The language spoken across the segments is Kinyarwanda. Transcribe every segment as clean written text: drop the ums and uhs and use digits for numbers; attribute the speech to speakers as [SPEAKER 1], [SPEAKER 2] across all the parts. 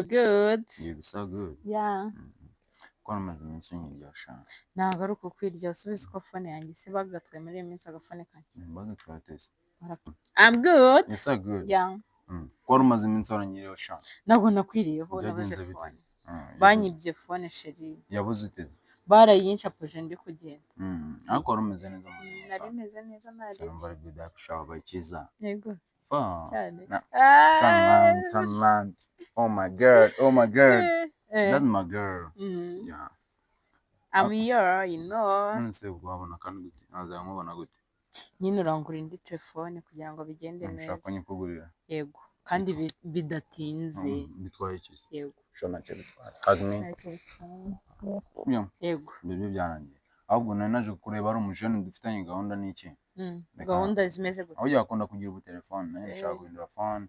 [SPEAKER 1] good.
[SPEAKER 2] You look so good.
[SPEAKER 1] Yeah.
[SPEAKER 2] Ko namaze iminsi unyiryosha.
[SPEAKER 1] Ntabwo ari ukukwirya usubize ko fone yanjye isi bagatwaye muri iyi minsi agafone kanjye.
[SPEAKER 2] Mbaga twateze.
[SPEAKER 1] I'm good.
[SPEAKER 2] You so good.
[SPEAKER 1] Yeah.
[SPEAKER 2] Ko namaze iminsi uranyiryosha.
[SPEAKER 1] Ntabwo nakwiriyeho nabuze fone. Banyibye fone sheri.
[SPEAKER 2] Yabuze ite?
[SPEAKER 1] Barayinshapoje ndi kugenda.
[SPEAKER 2] Ariko wari umeze neza mu
[SPEAKER 1] buzima. Nari meze neza nari.
[SPEAKER 2] Somebody good akushaho bakiza.
[SPEAKER 1] Yego.
[SPEAKER 2] Cyane. Turn around. Oh my god. That's my girl. Yeah.
[SPEAKER 1] I'm here, you know.
[SPEAKER 2] Nse ubwabona kandi gute? Naza nkubona gute?
[SPEAKER 1] Nyine urangura indi telefone kugira ngo bigende neza.
[SPEAKER 2] Nshaka nyikugurira.
[SPEAKER 1] Yego. Kandi bidatinze.
[SPEAKER 2] Bitwaye iki?
[SPEAKER 1] Yego.
[SPEAKER 2] Shona cyo bitwaye. Hagme. Yego. Bibyo byarangiye. Ahubwo nari naje kureba ari umujene dufitanye gahunda n'iki?
[SPEAKER 1] Gahunda zimeze gute?
[SPEAKER 2] Aho yakunda kugira ubu telefone, nayo nshaka guhindura phone.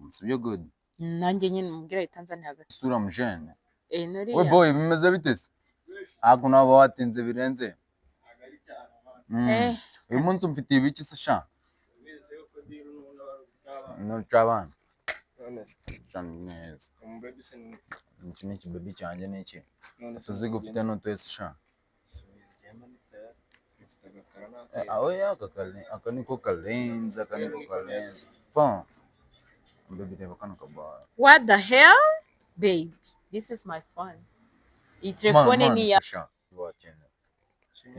[SPEAKER 2] Sibyo good.
[SPEAKER 1] Nanjye nyine mubwira itanzania hagati.
[SPEAKER 2] Sura mujene.
[SPEAKER 1] Nuriya.
[SPEAKER 2] We boy bimeze bitese. Ako nabo watinze birenze. Uyu munsi mfitiye ibiki se sha? No chabana. Neza. Iki ni baby cyanjye n'iki? Tuziga ufite no twese sha. Oya aka niko kalenza. Phone. Baby reba kano kabara.
[SPEAKER 1] What the hell? Babe, this is my phone. Iyi telefone ni ya.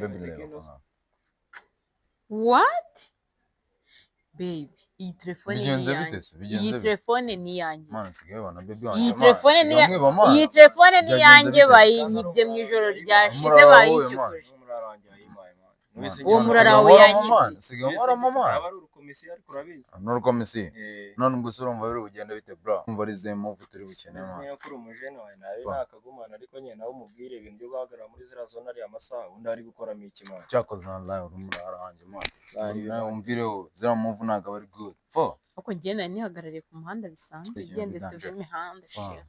[SPEAKER 2] Baby reba.
[SPEAKER 1] What? Babe, iyi telefone ni
[SPEAKER 2] Bigenze
[SPEAKER 1] yanjye.
[SPEAKER 2] bitese, bigenze
[SPEAKER 1] Iyi
[SPEAKER 2] bite?
[SPEAKER 1] telefone ni yanjye.
[SPEAKER 2] Mana sigaye bana baby wanjye.
[SPEAKER 1] Iyi telefone ni iyi telefone ni yanjye bayinyibye mu ijoro ryashize bayishyukuje. Uwo murara wawe yanyibye.
[SPEAKER 2] Sigaye nkora mama.
[SPEAKER 3] Aba ari urukomisiyo ariko urabizi.
[SPEAKER 2] N'urukomisiyo. None ubwo se urumva biri bugenda bite bro? Umva ari zemo turi bukene ma.
[SPEAKER 3] Niyo kuri umujene wawe nawe nakagumana ariko nyine nawe umubwire ibintu byo guhagarara muri zira zone ari amasaha undi ari gukoramo ikimana.
[SPEAKER 2] Cyakoze online urumurara wanjye ma. Nawe umvireho zira move ntago ari good.
[SPEAKER 1] Uko njye nari nihagarariye ku muhanda bisanzwe igende tuve imihanda shit.